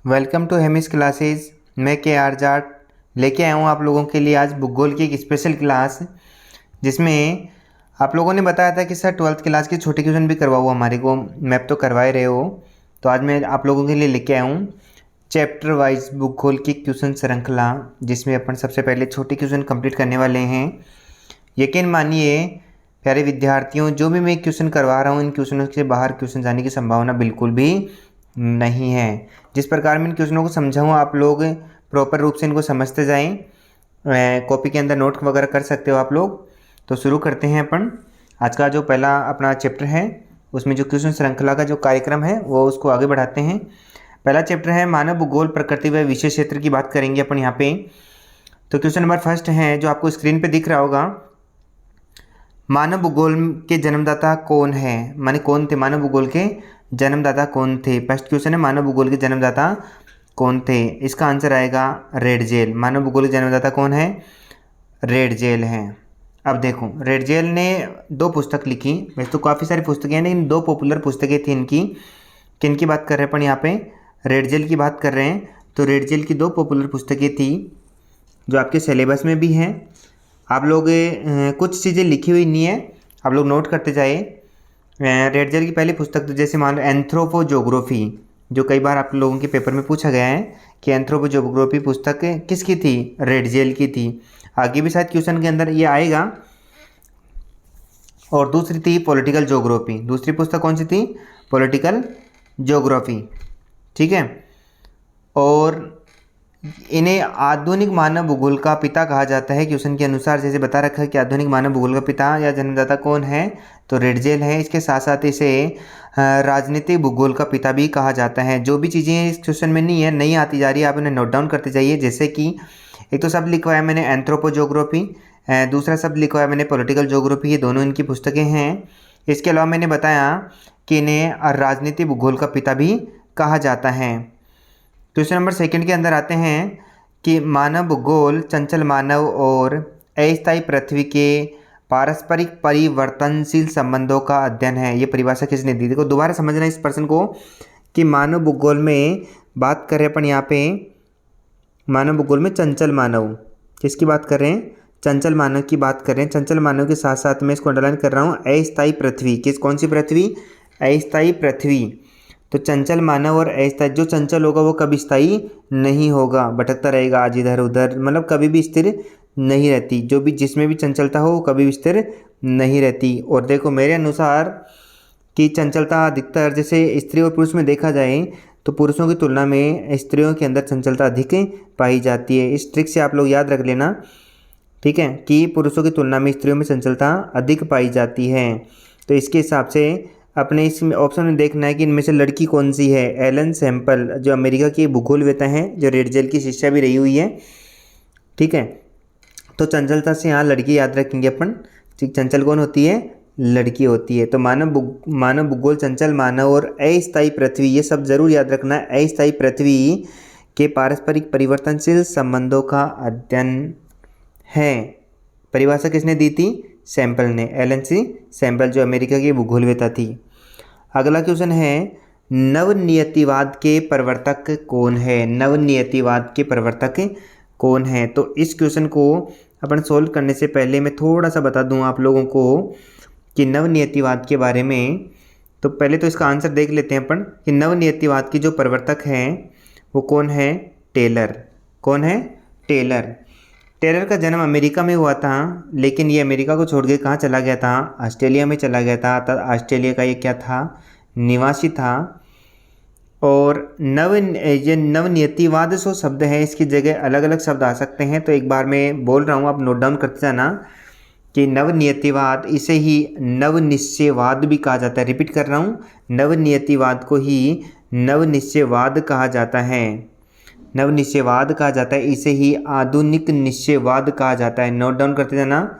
Welcome to Hemis classes. मैं के are Jat लेके आया हूँ आप लोगों के लिए आज भूगोल की एक स्पेशल क्लास, जिसमें आप लोगों ने बताया था कि सर 12th क्लास के छोटे क्वेश्चन भी करवाओ हमारे को। मैप तो करवाए रहे हो, तो आज मैं आप लोगों के लिए लेके आया हूँ चैप्टर वाइज भूगोल की क्वेश्चन श्रृंखला, जिसमें अपन सबसे पहले छोटे क्वेश्चन कंप्लीट करने वाले हैं। यकीन मानिए प्यारे विद्यार्थियों, जो भी मैं क्वेश्चन करवा रहा हूँ इन क्वेश्चनों से बाहर क्वेश्चन जाने की संभावना बिल्कुल भी नहीं है। जिस प्रकार मैं इन क्वेश्चनों को समझाऊँ आप लोग प्रॉपर रूप से इनको समझते जाएं। कॉपी के अंदर नोट वगैरह कर सकते हो आप लोग। तो शुरू करते हैं अपन आज का जो पहला अपना चैप्टर है, उसमें जो क्वेश्चन श्रृंखला का जो कार्यक्रम है वो उसको आगे बढ़ाते हैं। पहला चैप्टर है मानव भूगोल प्रकृति व विशेष क्षेत्र की बात करेंगे अपन यहाँ पे। तो क्वेश्चन नंबर फर्स्ट है जो आपको स्क्रीन पे दिख रहा होगा, मानव भूगोल के जन्मदाता कौन है, माने कौन थे मानव भूगोल के जन्मदाता कौन थे। फर्स्ट क्वेश्चन है मानव भूगोल के जन्मदाता कौन थे। इसका आंसर आएगा रेडजेल। मानव भूगोल के जन्मदाता कौन है? रेडजेल हैं। अब देखो रेडजेल ने 2 पुस्तक लिखी, वैसे तो काफ़ी सारी पुस्तकें हैं लेकिन 2 पॉपुलर पुस्तकें थी इनकी। किन की बात कर रहे हैं अपन यहाँ पे? रेडजेल की बात कर रहे हैं। तो रेडजेल की 2 पॉपुलर पुस्तकें थी जो आपके सिलेबस में भी हैं। आप लोग कुछ चीज़ें लिखी हुई नहीं है, आप लोग नोट करते जाए। रेडजेल की पहली पुस्तक तो जैसे मान लो एंथ्रोपोजोग्राफी, जो कई बार आप लोगों के पेपर में पूछा गया है कि एंथ्रोपोजोग्राफी पुस्तक किसकी थी? रेडजेल की थी। आगे भी शायद क्वेश्चन के अंदर ये आएगा। और दूसरी थी पॉलिटिकल ज्योग्राफी। दूसरी पुस्तक कौन सी थी? Political geography. ठीक है। और इन्हें आधुनिक मानव भूगोल का पिता कहा जाता है। क्वेश्चन के अनुसार जैसे बता रखा है कि आधुनिक मानव भूगोल का पिता या जन्मदाता कौन है, तो रेडजेल है। इसके साथ साथ इसे राजनीतिक भूगोल का पिता भी कहा जाता है। जो भी चीज़ें इस क्वेश्चन में नहीं है, नहीं आती जा रही है, आप इन्हें नोट डाउन करते जाइए। जैसे कि एक तो शब्द लिखवाया मैंने एंथ्रोपोजोग्राफी, दूसरा शब्द लिखवाया मैंने पॉलिटिकल ज्योग्राफी। ये दोनों इनकी पुस्तकें हैं। इसके अलावा मैंने बताया कि इन्हें राजनीतिक भूगोल का पिता भी कहा जाता है। क्वेश्चन नंबर सेकंड के अंदर आते हैं कि मानव भूगोल चंचल मानव और अस्थायी पृथ्वी के पारस्परिक परिवर्तनशील संबंधों का अध्ययन है। ये परिभाषा किसने दी? देखो दोबारा समझना इस प्रश्न को कि मानव भूगोल में बात कर रहे हैं अपन यहाँ पे, मानव भूगोल में चंचल मानव किसकी बात कर रहे हैं? चंचल मानव की बात कर रहे हैं। चंचल मानव के साथ साथ मैं इसको अंडरलाइन कर रहा हूँ अस्थायी पृथ्वी। कौन सी पृथ्वी? अस्थायी पृथ्वी। तो चंचल मानव और अस्थायी, जो चंचल होगा वो कभी स्थायी नहीं होगा, भटकता रहेगा आज इधर उधर, मतलब कभी भी स्थिर नहीं रहती। जो भी जिसमें भी चंचलता हो वो कभी भी स्थिर नहीं रहती। और देखो मेरे अनुसार कि चंचलता अधिकतर जैसे स्त्री और पुरुष में देखा जाए तो पुरुषों की तुलना में स्त्रियों के अंदर चंचलता अधिक पाई जाती है। इस ट्रिक से आप लोग याद रख लेना, ठीक है, कि पुरुषों की तुलना में स्त्रियों में चंचलता अधिक पाई जाती है। तो इसके हिसाब से अपने इस ऑप्शन में देखना है कि इनमें से लड़की कौन सी है। एलन सैम्पल जो अमेरिका की भूगोलवेत्ता हैं, जो रेडजेल की शिष्या भी रही हुई है, ठीक है। तो चंचलता से यहाँ लड़की याद रखेंगे अपन, ठीक। चंचल कौन होती है? लड़की होती है। तो मानव भूगोल चंचल मानव और अस्थायी पृथ्वी, ये सब जरूर याद रखना है। अस्थायी पृथ्वी के पारस्परिक परिवर्तनशील संबंधों का अध्ययन है। परिभाषा किसने दी थी? सैम्पल ने, एलन सी सैम्पल जो अमेरिका की भूगोलवेत्ता थी। अगला क्वेश्चन है नवनियतिवाद के प्रवर्तक कौन है? नवनियतिवाद के प्रवर्तक कौन है? तो इस क्वेश्चन को अपन सोल्व करने से पहले मैं थोड़ा सा बता दूं आप लोगों को कि नवनियतिवाद के बारे में। तो पहले तो इसका आंसर देख लेते हैं अपन कि नवनियतिवाद के जो प्रवर्तक हैं वो कौन है? टेलर। कौन है? टेलर। टेलर का जन्म अमेरिका में हुआ था, लेकिन ये अमेरिका को छोड़ के कहाँ चला गया था? ऑस्ट्रेलिया में चला गया था। ऑस्ट्रेलिया का ये क्या था? निवासी था। और ये नवनियतिवाद जो शब्द है, इसकी जगह अलग अलग शब्द आ सकते हैं। तो एक बार मैं बोल रहा हूँ, आप नोट डाउन करते जाना कि नवनियतिवाद, इसे ही नवनिश्चयवाद भी कहा जाता है। रिपीट कर रहा हूँ, नवनियतिवाद को ही नवनिश्चयवाद कहा जाता है। नवनिश्चयवाद कहा जाता है। इसे ही आधुनिक निश्चयवाद कहा जाता है। नोट डाउन करते जाना,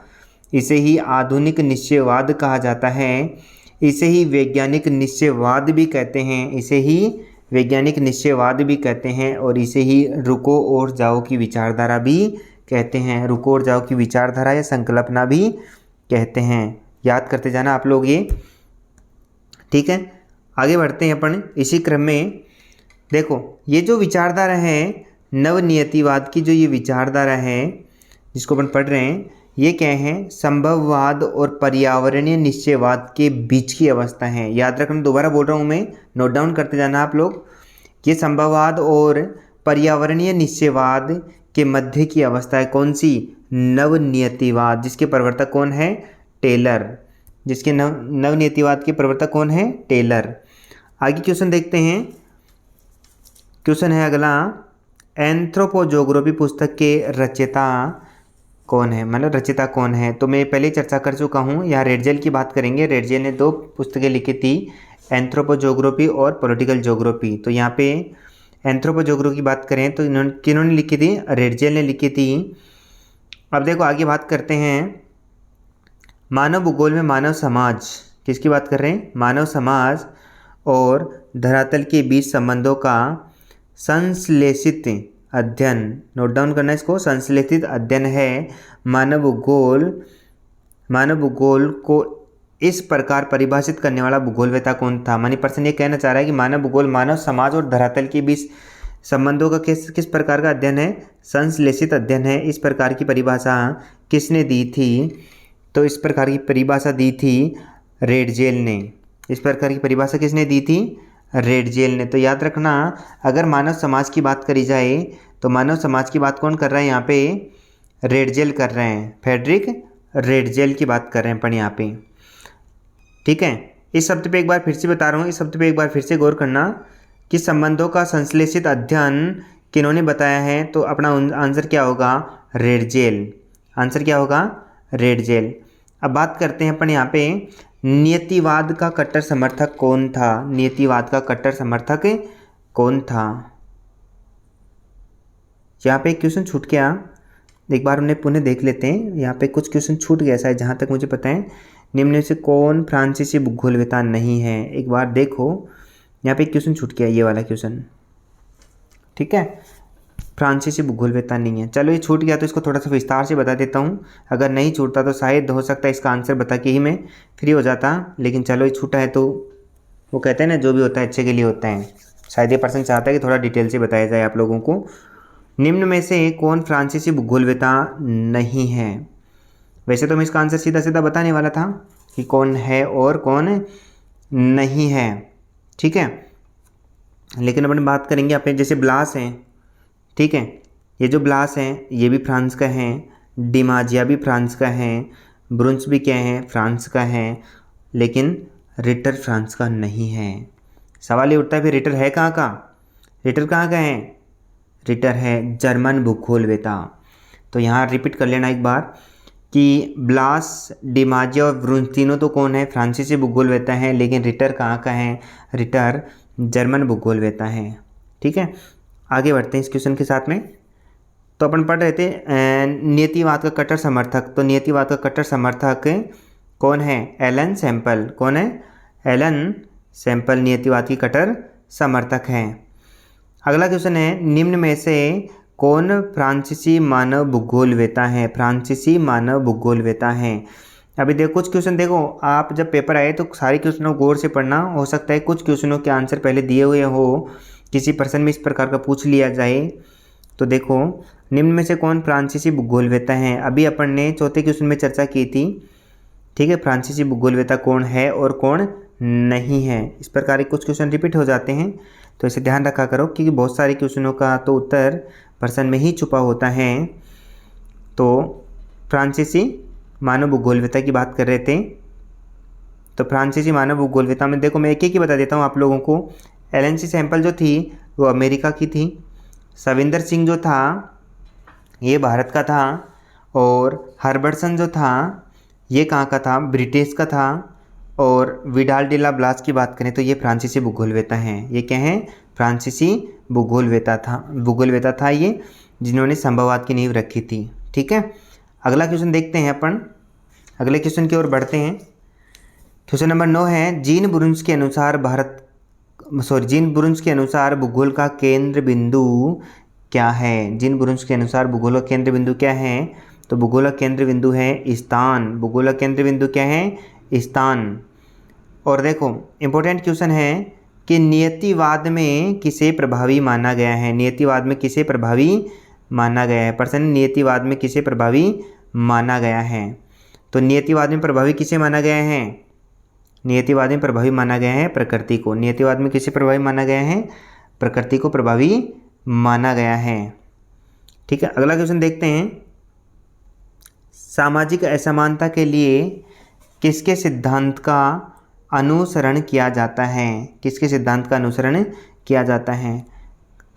इसे ही आधुनिक निश्चयवाद कहा जाता है। इसे ही वैज्ञानिक निश्चयवाद भी कहते हैं। इसे ही वैज्ञानिक निश्चयवाद भी कहते हैं। और इसे ही रुको और जाओ की विचारधारा भी कहते हैं। रुको और जाओ की विचारधारा या संकल्पना भी कहते हैं। याद करते जाना आप लोग ये, ठीक है। आगे बढ़ते हैं अपन इसी क्रम में। देखो ये जो विचारधारा है नवनियतिवाद की, जो ये विचारधारा है जिसको अपन पढ़ रहे हैं, ये क्या है, संभववाद और पर्यावरणीय निश्चयवाद के बीच की अवस्था है। याद रखना, दोबारा बोल रहा हूँ मैं, नोट डाउन करते जाना आप लोग। ये संभववाद और पर्यावरणीय निश्चयवाद के मध्य की अवस्था है। कौन सी? नवनियतिवाद, जिसके प्रवर्तक कौन है? टेलर। जिसके नवनियतिवाद के प्रवर्तक कौन है? टेलर। आगे क्वेश्चन देखते हैं। क्वेश्चन है अगला, एंथ्रोपोजोग्राफी पुस्तक के रचयिता कौन है, मतलब रचयिता कौन है? तो मैं पहले चर्चा कर चुका हूँ। यहाँ रेडजेल की बात करेंगे। रेडजेल ने 2 पुस्तकें लिखी थी, एंथ्रोपोजोग्राफी और पॉलिटिकल ज्योग्राफी। तो यहाँ पे एंथ्रोपोजोग्राफी की बात करें तो किन्होंने लिखी थी? रेडजेल ने लिखी थी। अब देखो आगे बात करते हैं, मानव भूगोल में मानव समाज, किसकी बात कर रहे हैं? मानव समाज और धरातल के बीच संबंधों का संश्लेषित अध्ययन। नोट डाउन करना इसको, संश्लेषित अध्ययन है मानव भूगोल को इस प्रकार परिभाषित करने वाला भूगोलवेता कौन था? मानी पर्सन ये कहना चाह रहा है कि मानव भूगोल मानव समाज और धरातल के बीच संबंधों का किस प्रकार का अध्ययन है? संश्लेषित अध्ययन है। इस प्रकार की परिभाषा किसने दी थी? तो इस प्रकार की परिभाषा दी थी रेडजेल ने। इस प्रकार की परिभाषा किसने दी थी? रेडजेल ने। तो याद रखना, अगर मानव समाज की बात करी जाए तो मानव समाज की बात कौन कर रहा है यहाँ पे? रेडजेल कर रहे हैं। फ्रेडरिक रेडजेल की बात कर रहे हैं अपन यहाँ पे। ठीक है, इस शब्द पे एक बार फिर से बता रहा हूँ, इस शब्द पे एक बार फिर से गौर करना कि संबंधों का संश्लेषित अध्ययन किन्होंने बताया है? तो अपना आंसर क्या होगा? रेडजेल। आंसर क्या होगा? रेडजेल। अब बात करते हैं अपन यहाँ पे, नियतिवाद का कट्टर समर्थक कौन था? नियतिवाद का कट्टर समर्थक कौन था? यहाँ पे एक क्वेश्चन छूट गया, एक बार उन्हें पुनः देख लेते हैं। यहाँ पे कुछ क्वेश्चन छूट गया शायद, जहाँ तक मुझे पता है। निम्न में से कौन फ्रांसीसी भूगोलवेता नहीं है? एक बार देखो, यहाँ पे एक क्वेश्चन छूट गया, ये वाला क्वेश्चन। ठीक है, फ्रांसीसी भूगोलवेता नहीं है। चलो ये छूट गया तो इसको थोड़ा सा विस्तार से बता देता हूँ। अगर नहीं छूटता तो शायद हो सकता है इसका आंसर बता के ही मैं फ्री हो जाता, लेकिन चलो ये छूटा है तो वो कहते हैं ना, जो भी होता है अच्छे के लिए होता है। शायद ये पर्सन चाहता है कि थोड़ा डिटेल से बताया जाए आप लोगों को। निम्न में से कौन फ्रांसीसी भूगोलवेता नहीं है? वैसे तो मैं इसका आंसर सीधा सीधा बताने वाला था कि कौन है और कौन नहीं है। ठीक है, लेकिन अपन बात करेंगे अपने, जैसे ब्लास हैं। ठीक है, ये जो ब्लास हैं ये भी फ्रांस का है, डिमाजिया भी फ्रांस का है, ब्रुंस भी क्या है? फ्रांस का है, लेकिन रिटर फ्रांस का नहीं है। सवाल ये उठता है फिर रिटर है कहाँ का? रिटर कहाँ का है? रिटर है जर्मन भूगोलवेता। तो यहाँ रिपीट कर लेना एक बार कि ब्लास, डिमाजिया और ब्रुंस तीनों तो कौन है? फ्रांसीसी भूगोलवेता है, लेकिन रिटर कहाँ का है? रिटर जर्मन भूगोलवेता है। ठीक है, आगे बढ़ते हैं इस क्वेश्चन के साथ में। तो अपन पढ़ रहे थे नियतिवाद का कट्टर समर्थक। तो नियतिवाद का कट्टर समर्थक कौन है? Elon sample. कौन है? एलन सैंपल नियतिवाद की कट्टर समर्थक हैं। अगला क्वेश्चन है, निम्न में से कौन फ्रांसीसी मानव भूगोलवेता है? फ्रांसीसी मानव भूगोलवेता है। अभी देखो कुछ क्वेश्चन, देखो आप जब पेपर आए तो सारे क्वेश्चनों को गौर से पढ़ना। हो सकता है कुछ क्वेश्चनों के आंसर पहले दिए हुए हो, किसी पर्सन में इस प्रकार का पूछ लिया जाए। तो देखो, निम्न में से कौन फ्रांसीसी भूगोलवेता है? अभी अपन ने चौथे क्वेश्चन में चर्चा की थी। ठीक है, फ्रांसीसी भूगोलवेता कौन है और कौन नहीं है। इस प्रकार के कुछ क्वेश्चन रिपीट हो जाते हैं, तो इसे ध्यान रखा करो क्योंकि बहुत सारे क्वेश्चनों का तो उत्तर पर्सन में ही छुपा होता है। तो फ्रांसीसी मानव भूगोलवेता की बात कर रहे थे। तो फ्रांसीसी मानव भूगोलवेता में देखो मैं एक ही बता देता हूँ आप लोगों को। एलन सी सैंपल जो थी वो अमेरिका की थी। सविंदर सिंह जो था ये भारत का था, और हर्बर्टसन जो था ये कहाँ का था? ब्रिटिश का था। और विडाल डिला ब्लास की बात करें तो ये फ्रांसीसी भूगोलवेता हैं। ये क्या हैं? फ्रांसीसी भूगोलवेता था ये, जिन्होंने संभववाद की नींव रखी थी। ठीक है, अगला क्वेश्चन देखते हैं अपन, अगले क्वेश्चन की ओर बढ़ते हैं। क्वेश्चन नंबर 9 है, जीन ब्रुंस के अनुसार भूगोल का केंद्र बिंदु क्या है? जीन ब्रुंस के अनुसार भूगोल का केंद्र बिंदु क्या है? तो भूगोल का केंद्र बिंदु है स्थान। भूगोल का केंद्र बिंदु क्या है? स्थान। और देखो इंपॉर्टेंट क्वेश्चन है कि नियतिवाद में किसे प्रभावी माना गया है। नियतिवाद में किसे प्रभावी माना गया है। प्रश्न, नियतिवाद में किसे प्रभावी माना गया है। तो नियतिवाद में प्रभावी किसे माना गया है। नियतिवाद में प्रभावी माना गया है प्रकृति को। नियतिवाद में किसे प्रभावी माना गया है, प्रकृति को प्रभावी माना गया है। ठीक है, अगला क्वेश्चन देखते हैं। सामाजिक असमानता के लिए किसके सिद्धांत का अनुसरण किया जाता है। किसके सिद्धांत का अनुसरण किया जाता है।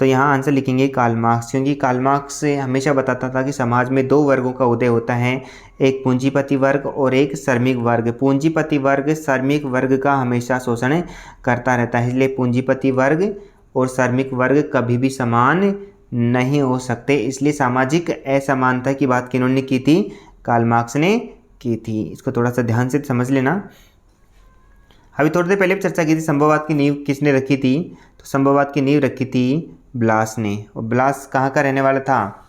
तो यहाँ आंसर लिखेंगे कार्ल मार्क्स, क्योंकि कार्ल मार्क्स हमेशा बताता था कि समाज में दो वर्गों का उदय होता है, एक पूंजीपति वर्ग और एक श्रमिक वर्ग। पूंजीपति वर्ग श्रमिक वर्ग का हमेशा शोषण करता रहता है, इसलिए पूंजीपति वर्ग और श्रमिक वर्ग कभी भी समान नहीं हो सकते। इसलिए सामाजिक असमानता की बात किन्होंने की थी, कार्ल मार्क्स ने की थी। इसको थोड़ा सा ध्यान से समझ लेना। अभी थोड़ी देर पहले भी चर्चा की थी, संभववाद की नींव किसने रखी थी। तो संभववाद की नींव रखी थी ब्लास ने। और ब्लास कहाँ का रहने वाला था।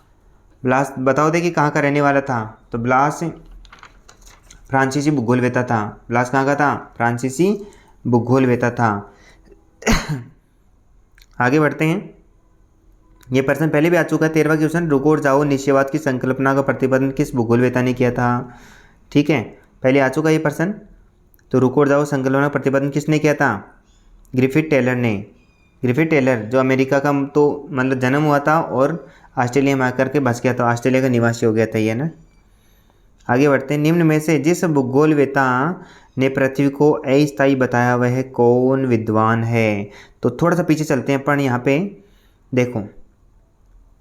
ब्लास बताओ दे कि कहाँ का रहने वाला था। तो ब्लास फ्रांसीसी भूगोलवेता था। ब्लास कहाँ का था, फ्रांसीसी भूगोलवेता था। आगे बढ़ते हैं। ये प्रश्न पहले भी आ चुका है, 13वां क्वेश्चन। रुको और जाओ निश्चयवाद की संकल्पना का प्रतिपादन किस भूगोलवेता ने किया था। ठीक है, पहले आ चुका ये प्रश्न। तो रुको और जाओ संकल्पना का प्रतिपादन किसने किया था, ग्रिफिथ टेलर ने। ग्रिफिथ टेलर जो अमेरिका का तो मतलब जन्म हुआ था और ऑस्ट्रेलिया में आकर के बस गया था, ऑस्ट्रेलिया का निवासी हो गया था ये ना। आगे बढ़ते हैं। निम्न में से जिस भूगोलवेता ने पृथ्वी को अस्थायी बताया वह कौन विद्वान है। तो थोड़ा सा पीछे चलते हैं अपन, यहाँ पे देखो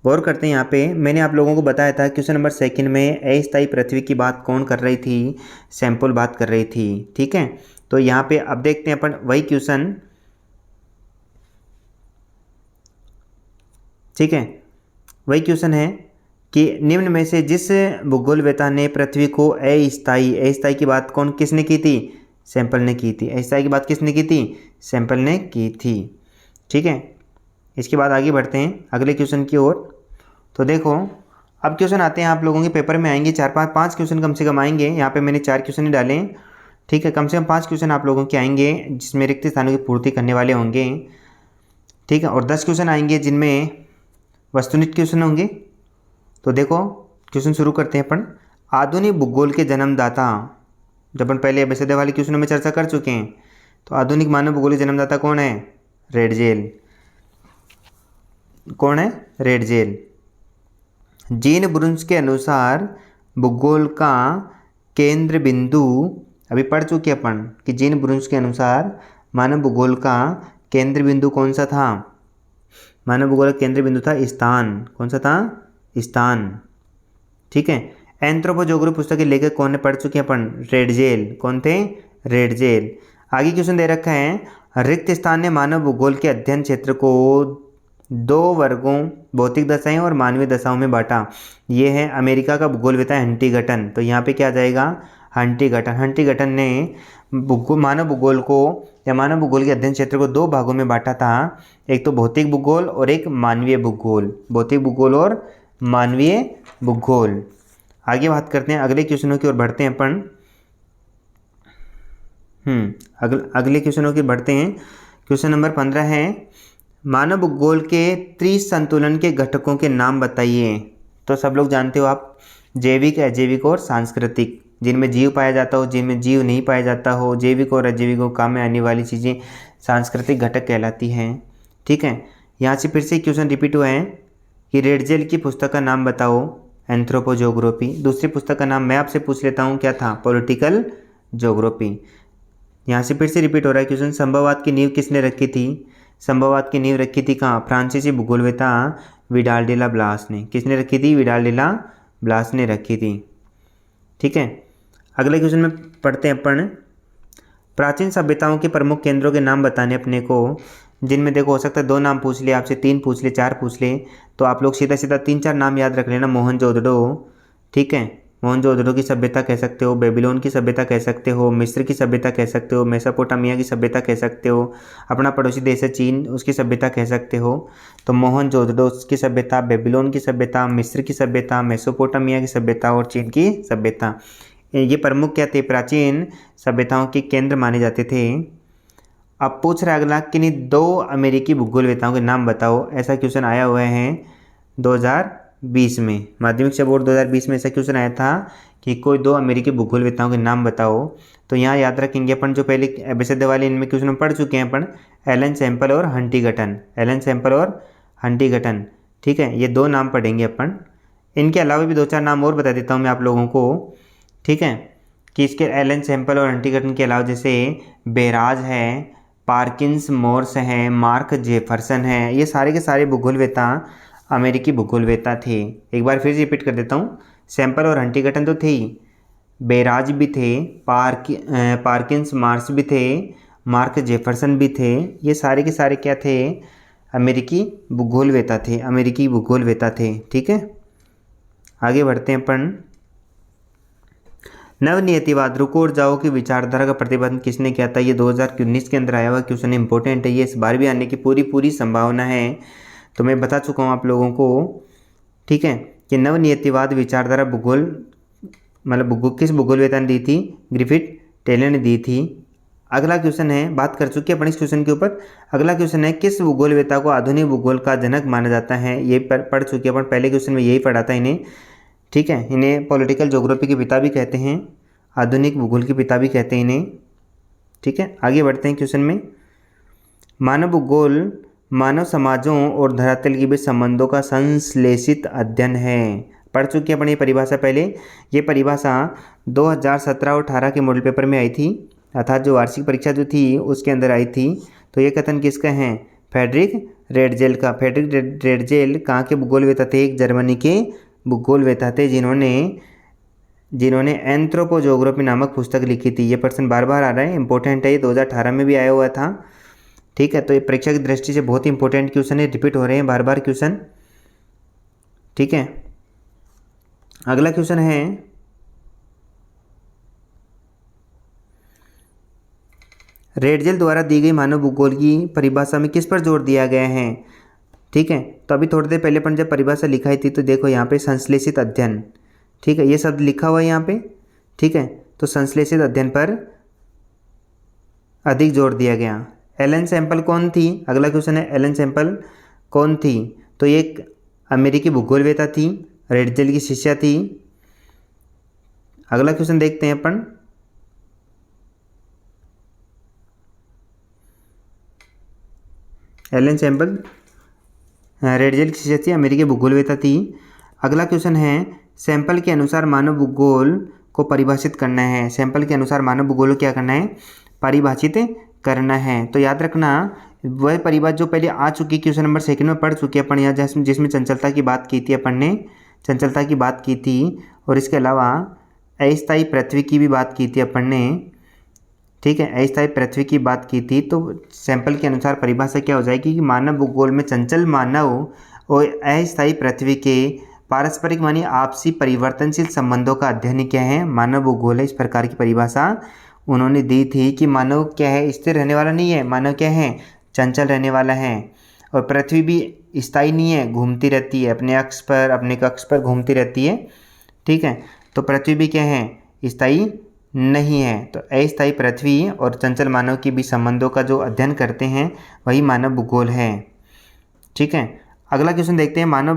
गौर करते हैं। यहाँ पे मैंने आप लोगों को बताया था क्वेश्चन नंबर 2 में अस्थायी पृथ्वी की बात कौन कर रही थी, सैंपल बात कर रही थी। ठीक है, तो यहाँ पे अब देखते हैं अपन वही क्वेश्चन। ठीक है, वही क्वेश्चन है कि निम्न में से जिस भूगोलवेता ने पृथ्वी को अस्थायी की बात कौन किसने की थी, सैंपल ने की थी। अस्थायी की बात किसने की थी, सैंपल ने की थी। ठीक है, इसके बाद आगे बढ़ते हैं अगले क्वेश्चन की ओर। तो देखो अब क्वेश्चन आते हैं, आप लोगों के पेपर में आएंगे 4-5 क्वेश्चन कम से कम आएंगे। यहाँ पे मैंने 4 क्वेश्चन ही डाले हैं। ठीक है, कम से कम 5 क्वेश्चन आप लोगों के आएंगे जिसमें रिक्त स्थानों की पूर्ति करने वाले होंगे। ठीक है, और 10 क्वेश्चन आएंगे जिनमें वस्तुनिष्ठ क्वेश्चन होंगे। तो देखो क्वेश्चन शुरू करते हैं अपन। आधुनिक भूगोल के जन्मदाता, जब अपन पहले एबीसीडी वाले क्वेश्चनों में चर्चा कर चुके हैं। तो आधुनिक मानव भूगोल के जन्मदाता कौन है, रेडजेल। कौन है, रेडजेल। जीन ब्रुन्स के अनुसार भूगोल का केंद्र बिंदु, अभी पढ़ चुके अपन कि जीन ब्रुन्स के अनुसार मानव भूगोल का केंद्र बिंदु कौन सा था। मानव भूगोल का केंद्र बिंदु था स्थान। कौन सा था, स्थान। ठीक है, एंथ्रोपोजोग्राफी पुस्तक के लेखक कौन है, पढ़ चुके हैं अपन, रेडजेल। कौन थे, रेडजेल। आगे क्वेश्चन दे रखा है, रिक्त स्थान ने मानव भूगोल के अध्ययन क्षेत्र को 2 वर्गों भौतिक दशाएं और मानवीय दशाओं में बांटा। ये है अमेरिका का भूगोलवेता हंटिंगटन। तो यहाँ पे क्या आ जाएगा, हंटिंगटन। हंटिंगटन ने मानव भूगोल को या मानव भूगोल के अध्ययन क्षेत्र को 2 भागों में बांटा था, एक तो भौतिक भूगोल और एक मानवीय भूगोल। भौतिक भूगोल और मानवीय भूगोल। आगे बात करते हैं, अगले क्वेश्चनों की ओर बढ़ते हैं अपन। अगले क्वेश्चनों की बढ़ते हैं। क्वेश्चन नंबर 15 है, मानव भूगोल के त्रिसंतुलन के घटकों के नाम बताइए। तो सब लोग जानते हो आप, जैविक, अजैविक और सांस्कृतिक। जिनमें जीव पाया जाता हो, जिनमें जीव नहीं पाया जाता हो, जैविक और अजैविक काम में आने वाली चीज़ें सांस्कृतिक घटक कहलाती हैं। ठीक है, यहाँ से फिर से क्वेश्चन रिपीट हुआ है कि रेडजेल की पुस्तक का नाम बताओ, एंथ्रोपोजोग्राफी। दूसरी पुस्तक का नाम मैं आपसे पूछ लेता हूँ, क्या था, पॉलिटिकल ज्योग्राफी। यहाँ से फिर से रिपीट हो रहा है क्वेश्चन। संभववाद की नींव किसने रखी थी, संभववाद की नींव रखी थी कहाँ, फ्रांसीसी भूगोलवेता विडाल डे ला ब्लास ने। किसने रखी थी, विडाल डे ला ब्लास ने रखी थी। ठीक है, अगले क्वेश्चन में पढ़ते हैं अपन। प्राचीन सभ्यताओं के प्रमुख केंद्रों के नाम बताने अपने को, जिनमें देखो हो सकता है 2 नाम पूछ ले आपसे, 3 पूछ ले, 4 पूछ ले। तो आप लोग सीधा 3-4 नाम याद रख लेना। मोहनजोदड़ो, ठीक है, मोहनजोदड़ो की सभ्यता कह सकते हो, बेबीलोन की सभ्यता कह सकते हो, मिस्र की सभ्यता कह सकते हो, मेसोपोटामिया की सभ्यता कह सकते हो, अपना पड़ोसी देश है चीन, उसकी सभ्यता कह सकते हो। तो मोहनजोदड़ो की सभ्यता, बेबीलोन की सभ्यता, मिस्र की सभ्यता, मेसोपोटामिया की सभ्यता और चीन की सभ्यता, ये प्रमुख क्या थे, प्राचीन सभ्यताओं के केंद्र माने जाते थे। अब पूछ रहा है अगला कि नहीं 2 अमेरिकी भूगोलवेताओं के नाम बताओ। ऐसा क्वेश्चन आया हुआ है 2020 में, माध्यमिक शिक्षा बोर्ड 2020 में ऐसा क्वेश्चन आया था कि कोई 2 अमेरिकी भूगोलवेताओं के नाम बताओ। तो यहाँ याद रखेंगे अपन जो पहले एबिसिड वाले इनमें क्वेश्चन पढ़ चुके हैं अपन, एलन सैम्पल और हंटिंगटन, एलन सैम्पल और हंटिंगटन। ठीक है, ये 2 नाम पढ़ेंगे अपन। इनके अलावा भी 2-4 नाम और बता देता हूँ मैं आप लोगों को। ठीक है, कि इसके एलन सैम्पल और हंटिंगटन के अलावा जैसे बेराज है, पार्किंस मोर्स है, मार्क जेफरसन है, ये सारे के सारे भूगोलवेता अमेरिकी भूगोलवेता थे। एक बार फिर रिपीट कर देता हूँ, सैम्पल और हंटिंगटन तो थे ही, बेराज भी थे, पार्किंस मार्स भी थे, मार्क जेफरसन भी थे। ये सारे के सारे क्या थे? अमेरिकी भूगोलवेता थे, अमेरिकी भूगोलवेता थे। ठीक है, आगे बढ़ते हैं अपन। नवनियतिवाद रुको और जाओ की विचारधारा का प्रतिपादन किसने किया था? ये 2019 के अंदर आया हुआ क्वेश्चन, इंपॉर्टेंट है ये, इस बार भी आने की पूरी संभावना है। तो मैं बता चुका हूँ आप लोगों को, ठीक है, कि नवनियतिवाद विचारधारा भूगोल मतलब किस भूगोलवेता ने दी थी? ग्रिफिथ टेलर ने दी थी। अगला क्वेश्चन है, बात कर चुके हैं अपन इस क्वेश्चन के ऊपर। अगला क्वेश्चन है, किस भूगोलवेता को आधुनिक भूगोल का जनक माना जाता है? ये पढ़ चुके हैं अपन, पहले क्वेश्चन में यही पढ़ा था इन्हें। ठीक है, इन्हें पॉलिटिकल ज्योग्राफी के पिता भी कहते हैं, आधुनिक भूगोल के पिता भी कहते हैं इन्हें। ठीक है, आगे बढ़ते हैं क्वेश्चन में। मानव भूगोल मानव समाजों और धरातल के बीच संबंधों का संश्लेषित अध्ययन है। पढ़ चुके हैं अपन ये परिभाषा पहले। ये परिभाषा 2017 और 18 के मॉडल पेपर में आई थी, अर्थात जो वार्षिक परीक्षा जो थी उसके अंदर आई थी। तो ये कथन किसका है? फ्रेडरिक रेडजेल का। फ्रेडरिक रेडजेल कहाँ के भूगोलवेता थे? एक जर्मनी के भूगोलवेता थे, जिन्होंने एंथ्रोपोजोग्राफी नामक पुस्तक लिखी थी। ये प्रश्न बार बार आ रहा है, इंपॉर्टेंट है, ये 2018 में भी आया हुआ था। ठीक है, तो ये परीक्षा की दृष्टि से बहुत इंपॉर्टेंट क्वेश्चन है, रिपीट हो रहे हैं बार बार क्वेश्चन। ठीक है, अगला क्वेश्चन है, रेडजेल द्वारा दी गई मानव भूगोल की परिभाषा में किस पर जोर दिया गया है? ठीक है, तो अभी थोड़ी देर पहले अपन जब परिभाषा लिखाई थी तो देखो यहाँ पे संश्लेषित अध्ययन, ठीक है, ये शब्द लिखा हुआ है यहाँ पे। ठीक है, तो संश्लेषित अध्ययन पर अधिक जोर दिया गया। एलन सैम्पल कौन थी? अगला क्वेश्चन है, एलन सैम्पल कौन थी? तो ये एक अमेरिकी भूगोलवेता थी, रेडजेल की शिष्या थी। अगला क्वेश्चन देखते हैं अपन। एलन सैम्पल रेडजेल की शिष्या थी, अमेरिकी भूगोलवेता थी। अगला क्वेश्चन है, सैंपल के अनुसार मानव भूगोल को परिभाषित करना है। सैंपल के अनुसार मानव भूगोल को क्या करना है? परिभाषित करना है। तो याद रखना वह परिभाषा जो पहले आ चुकी, क्वेश्चन नंबर 2 में पढ़ चुके अपन यहाँ, जिसमें चंचलता की बात की थी अपन ने, चंचलता की बात की थी, और इसके अलावा अस्थायी पृथ्वी की भी बात की थी अपन ने। ठीक है, अस्थायी पृथ्वी की बात की थी। तो सैंपल के अनुसार परिभाषा क्या हो जाएगी कि मानव भूगोल में चंचल मानव और अस्थायी पृथ्वी के पारस्परिक मानी आपसी परिवर्तनशील संबंधों का अध्ययन क्या है? मानव भूगोल है। इस प्रकार की परिभाषा उन्होंने दी थी कि मानव क्या है? स्थिर रहने वाला नहीं है, मानव क्या है? चंचल रहने वाला है। और पृथ्वी भी स्थायी नहीं है, घूमती रहती है, अपने कक्ष पर घूमती रहती है। ठीक है, तो पृथ्वी भी क्या है? स्थायी नहीं है। तो अस्थायी पृथ्वी और चंचल मानव के बीच संबंधों का जो अध्ययन करते हैं वही मानव भूगोल है। ठीक है, अगला क्वेश्चन देखते हैं। मानव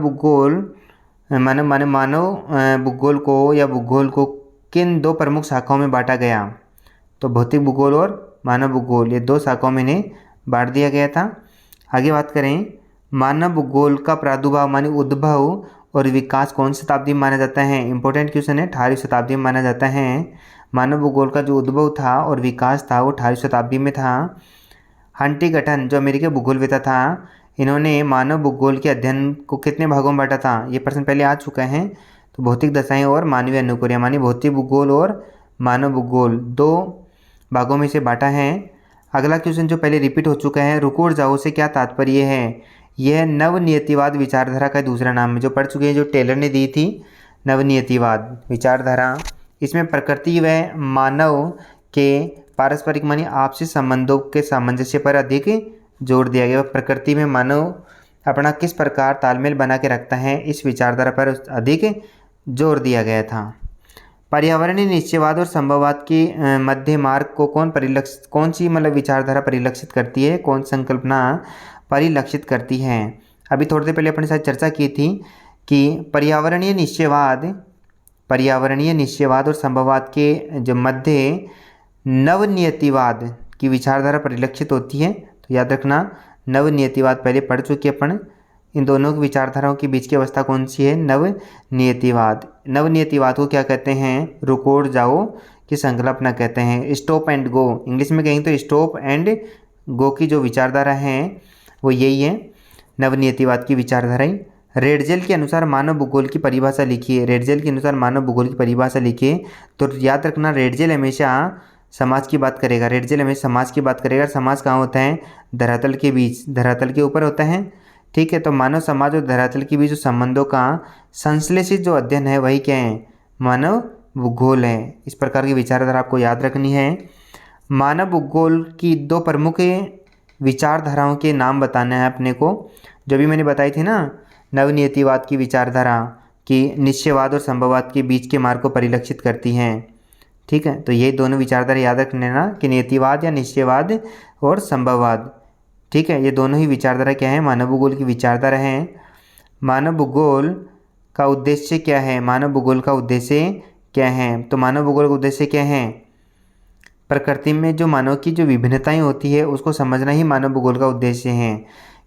भूगोल को या भूगोल को किन 2 प्रमुख शाखाओं में बांटा गया? तो भौतिक भूगोल और मानव भूगोल, ये 2 शाखाओं में इन्हें बांट दिया गया था। आगे बात करें, मानव भूगोल का प्रादुर्भाव मानी उद्भव और विकास कौन सी शताब्दी में माना जाता है? इंपॉर्टेंट क्वेश्चन है, 18वीं शताब्दी में माना जाता है। मानव भूगोल का जो उद्भव था और विकास था वो 18वीं शताब्दी में था। हंटिंगटन जो अमेरिकी भूगोलवेता था, इन्होंने मानव भूगोल के अध्ययन को कितने भागों में बांटा था? ये प्रश्न पहले आ चुका है। तो भौतिक दशाएं और मानवीय अनुक्रिया, मानी भौतिक भूगोल और मानव भूगोल 2 भागों में से बांटा है। अगला क्वेश्चन जो पहले रिपीट हो चुका है, रुको और जाओ से क्या तात्पर्य है? यह नवनियतिवाद विचारधारा का दूसरा नाम है, जो पढ़ चुके हैं, जो टेलर ने दी थी, नवनियतिवाद विचारधारा। इसमें प्रकृति व मानव के पारस्परिक मानी आपसी संबंधों के सामंजस्य पर अधिक जोर दिया गया। प्रकृति में मानव अपना किस प्रकार तालमेल बना के रखता है, इस विचारधारा पर अधिक जोर दिया गया था। पर्यावरणीय निश्चयवाद और संभववाद के मध्य मार्ग को कौन सी मतलब विचारधारा परिलक्षित करती है, कौन संकल्पना परिलक्षित करती है। अभी थोड़ी देर पहले अपने साथ चर्चा की थी कि पर्यावरणीय निश्चयवाद और संभववाद के जो मध्य नवनियतिवाद की विचारधारा परिलक्षित होती है। तो याद रखना, नवनियतिवाद पहले पढ़ चुके अपन। इन दोनों की विचारधाराओं के बीच की अवस्था कौन सी है, नवनियतिवाद। नवनियतिवाद को क्या कहते हैं, रुको और जाओ की संकल्पना कहते हैं। स्टॉप एंड गो, इंग्लिश में कहेंगे तो स्टॉप एंड गो की जो विचारधारा है वो यही है नवनियतिवाद की विचारधाराएं। रेडजेल के अनुसार मानव भूगोल की परिभाषा लिखिए। रेडजेल के अनुसार मानव भूगोल की परिभाषा लिखिए। तो याद रखना, रेडजेल हमेशा समाज की बात करेगा। रेडजेल हमेशा समाज की बात करेगा। समाज कहाँ होता है, धरातल के बीच, धरातल के ऊपर होता है। ठीक है, तो मानव समाज और धरातल के बीच जो संबंधों का संश्लेषित जो अध्ययन है वही क्या है, मानव भूगोल है। इस प्रकार की विचारधारा आपको याद रखनी है। मानव भूगोल की दो प्रमुख विचारधाराओं के नाम बताना है अपने को, जो भी मैंने बताई थी ना, नवनियतिवाद की विचारधारा कि निश्चयवाद और संभववाद के बीच के मार्ग को परिलक्षित करती हैं। ठीक है, तो ये दोनों विचारधारा याद रख लेना कि नियतिवाद या निश्चयवाद और संभववाद। ठीक है, ये दोनों ही विचारधारा क्या है, मानव भूगोल की विचारधारा है। मानव भूगोल का उद्देश्य क्या है, मानव भूगोल का उद्देश्य क्या है, तो मानव भूगोल का उद्देश्य क्या है, प्रकृति में जो मानव की जो विभिन्नताएं होती है उसको समझना ही मानव भूगोल का उद्देश्य है।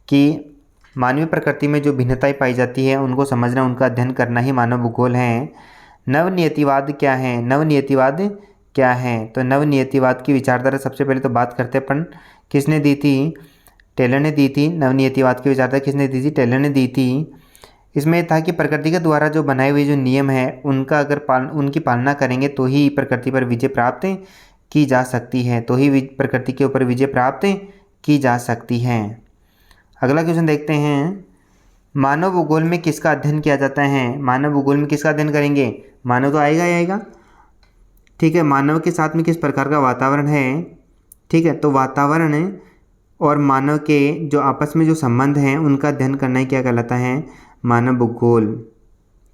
कि मानवीय प्रकृति में जो भिन्नताएं पाई जाती है उनको समझना, उनका अध्ययन करना ही मानव भूगोल है। नवनियतिवाद क्या है, नवनियतिवाद क्या है, तो नवनियतिवाद की विचारधारा सबसे पहले तो बात करते अपन, किसने दी थी, टेलर ने दी थी। नवनियतिवाद की विचारधारा किसने दी थी, टेलर ने दी थी। इसमें था कि प्रकृति के द्वारा जो बनाए हुए जो नियम है उनका अगर उनकी पालना करेंगे तो ही प्रकृति पर विजय प्राप्त की जा सकती है, तो ही प्रकृति के ऊपर विजय प्राप्त की जा सकती है। अगला क्वेश्चन देखते हैं, मानव भूगोल में किसका अध्ययन किया जाता है। मानव भूगोल में किसका अध्ययन करेंगे, मानव तो आएगा ही आएगा। ठीक है, मानव के साथ में किस प्रकार का वातावरण है। ठीक है, तो वातावरण और मानव के जो आपस में जो संबंध हैं उनका अध्ययन करना ही क्या कहलाता है, मानव भूगोल।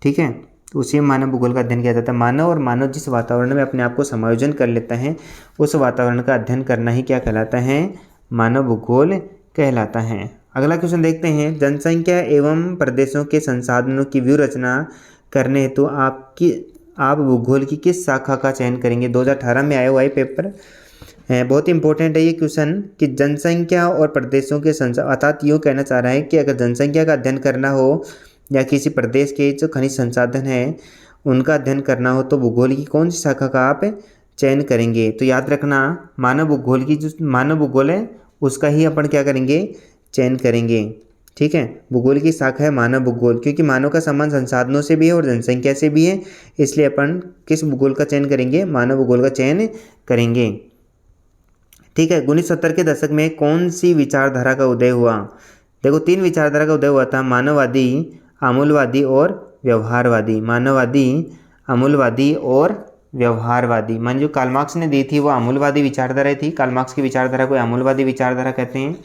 ठीक है, तो उसी मानव भूगोल का अध्ययन किया जाता है। मानव और मानव जिस वातावरण में अपने आप को समायोजन कर लेता है उस वातावरण का अध्ययन करना ही क्या कहलाता है, मानव भूगोल कहलाता है। अगला क्वेश्चन देखते हैं, जनसंख्या एवं प्रदेशों के संसाधनों की व्यू रचना करने हेतु आप भूगोल की किस शाखा का चयन करेंगे। 2018 में आया हुआ है पेपर है, बहुत इंपॉर्टेंट है ये क्वेश्चन कि जनसंख्या और प्रदेशों के अर्थात यूँ कहना चाह रहा है कि अगर जनसंख्या का अध्ययन करना हो या किसी प्रदेश के जो खनिज संसाधन हैं उनका अध्ययन करना हो तो भूगोल की कौन सी शाखा का आप चयन करेंगे। तो याद रखना, मानव भूगोल की जो मानव भूगोल है उसका ही अपन क्या करेंगे, चयन करेंगे। ठीक है, भूगोल की शाखा है मानव भूगोल, क्योंकि मानव का संबंध संसाधनों से भी है और जनसंख्या से भी है, इसलिए अपन किस भूगोल का चयन करेंगे, मानव भूगोल का चयन करेंगे। ठीक है, 1970 के दशक में कौन सी विचारधारा का उदय हुआ। देखो, 3 विचारधारा का उदय हुआ था, मानववादी, आमूलवादी और व्यवहारवादी। मानववादी, आमूलवादी और व्यवहारवादी। मान जो कार्ल मार्क्स ने दी थी वो आमूलवादी विचारधारा थी। कार्ल मार्क्स की विचारधारा को आमूलवादी विचारधारा कहते हैं।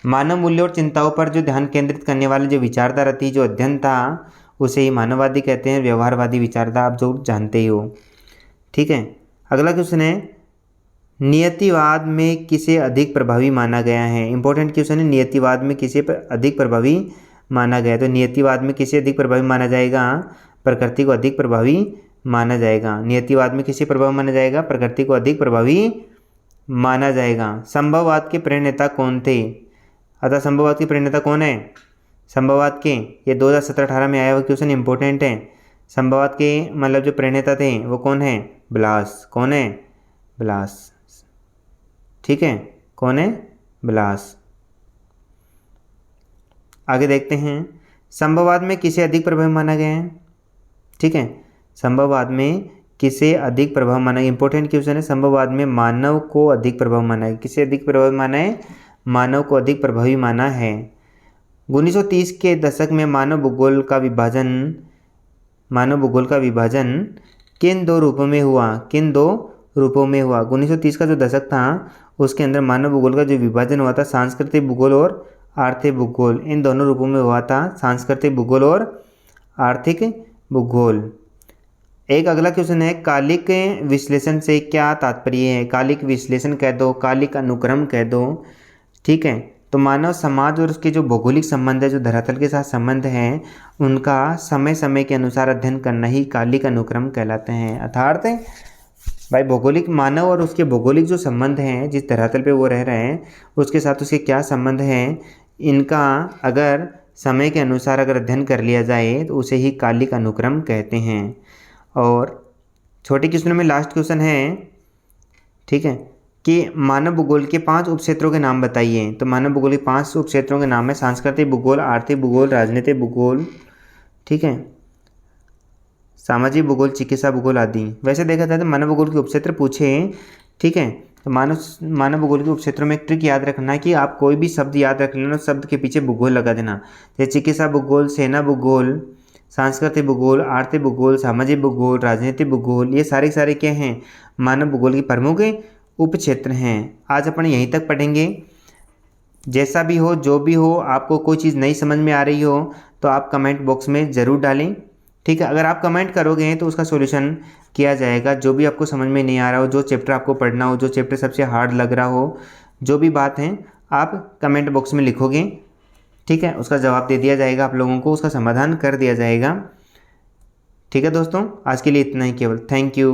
मानव मूल्य और चिंताओं पर जो ध्यान केंद्रित करने वाली जो विचारधारा थी, जो अध्ययन था, उसे ही मानववादी कहते हैं। व्यवहारवादी विचारधारा आप जो जानते ही हो। ठीक है, अगला क्वेश्चन है, नियतिवाद में किसे अधिक प्रभावी माना गया है। इंपॉर्टेंट क्वेश्चन है, नियतिवाद में किसे अधिक प्रभावी माना गया। तो नियतिवाद में किसे अधिक प्रभावी माना जाएगा, प्रकृति को अधिक प्रभावी माना जाएगा। नियतिवाद में किसे प्रभावी माना जाएगा, प्रकृति को अधिक प्रभावी माना जाएगा। संभववाद के प्रणेता कौन थे, अतः संभववाद के प्रणेता कौन है, संभववाद के, ये 2017-18 में आया हुआ क्वेश्चन इंपॉर्टेंट है। संभववाद के मतलब जो प्रणेता थे वो कौन है, ब्लास। कौन है, ब्लास। ठीक है, कौन है, ब्लास। आगे देखते हैं, संभववाद में किसे अधिक प्रभावी माना गया है। ठीक है, संभववाद में किसे अधिक प्रभाव माना है, इंपॉर्टेंट क्वेश्चन है। संभववाद में मानव को अधिक प्रभाव माना है। किसे अधिक प्रभावी माना है, मानव को अधिक प्रभावी माना है। 1930 के दशक में मानव भूगोल का विभाजन किन 2 रूपों में हुआ, किन 2 रूपों में हुआ। 1930 का जो दशक था उसके अंदर मानव भूगोल का जो विभाजन हुआ था, सांस्कृतिक भूगोल और आर्थिक भूगोल, इन दोनों रूपों में हुआ था, सांस्कृतिक भूगोल और आर्थिक भूगोल। एक अगला क्वेश्चन है, कालिक विश्लेषण से क्या तात्पर्य है। कालिक विश्लेषण कह दो, कालिक अनुक्रम कह दो, ठीक है। तो मानव समाज और उसके जो भौगोलिक संबंध है, जो धरातल के साथ संबंध हैं, उनका समय समय के अनुसार अध्ययन करना ही कालिक अनुक्रम कहलाते हैं। अर्थात भाई भौगोलिक मानव और उसके भौगोलिक जो संबंध हैं, जिस धरातल पे वो रह रहे हैं उसके साथ उसके क्या संबंध हैं, इनका अगर समय के अनुसार अगर अध्ययन कर लिया जाए तो उसे ही कालिक अनुक्रम कहते हैं। और छोटे क्वेश्चन में लास्ट क्वेश्चन है, ठीक है, कि मानव भूगोल के 5 उपक्षेत्रों के नाम बताइए। तो मानव भूगोल के 5 उपक्षेत्रों के नाम है सांस्कृतिक भूगोल, आर्थिक भूगोल, राजनीतिक भूगोल, ठीक है, सामाजिक भूगोल, चिकित्सा भूगोल आदि। वैसे देखा जाए तो मानव भूगोल के उपक्षेत्र पूछे, ठीक है, तो मानव भूगोल के उपक्षेत्रों में एक ट्रिक याद रखना है कि आप कोई भी शब्द याद रख लेना, शब्द के पीछे भूगोल लगा देना। जैसे चिकित्सा भूगोल, सेना भूगोल, सांस्कृतिक भूगोल, आर्थिक भूगोल, सामाजिक भूगोल, राजनीतिक भूगोल, ये सारे क्या हैं, मानव भूगोल के प्रमुख उपक्षेत्र हैं। आज अपन यहीं तक पढ़ेंगे। जैसा भी हो, जो भी हो, आपको कोई चीज़ नहीं समझ में आ रही हो तो आप कमेंट बॉक्स में ज़रूर डालें, ठीक है। अगर आप कमेंट करोगे तो उसका सॉल्यूशन किया जाएगा। जो भी आपको समझ में नहीं आ रहा हो, जो चैप्टर आपको पढ़ना हो, जो चैप्टर सबसे हार्ड लग रहा हो, जो भी बात है आप कमेंट बॉक्स में लिखोगे, ठीक है, उसका जवाब दे दिया जाएगा आप लोगों को, उसका समाधान कर दिया जाएगा, ठीक है दोस्तों। आज के लिए इतना ही केवल। Thank you.